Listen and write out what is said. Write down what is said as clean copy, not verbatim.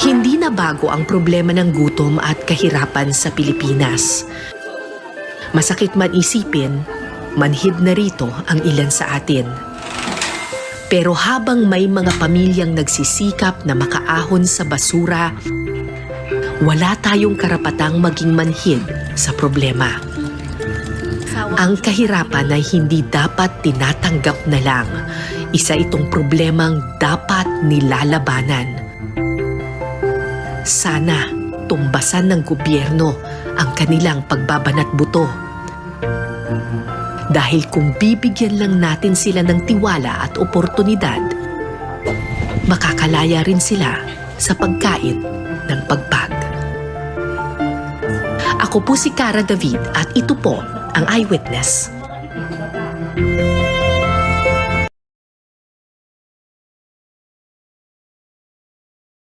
Hindi na bago ang problema ng gutom at kahirapan sa Pilipinas. Masakit man isipin, manhid na rito ang ilan sa atin. Pero habang may mga pamilyang nagsisikap na makaahon sa basura, wala tayong karapatang maging manhid sa problema. Ang kahirapan ay hindi dapat tinatanggap na lang. Isa itong problemang dapat nilalabanan. Sana tumbasan ng gobyerno ang kanilang pagbabanat buto. Dahil kung bibigyan lang natin sila ng tiwala at oportunidad, makakalaya rin sila sa pagkain ng pagpag. Ako po si Cara David at ito po ang Eyewitness.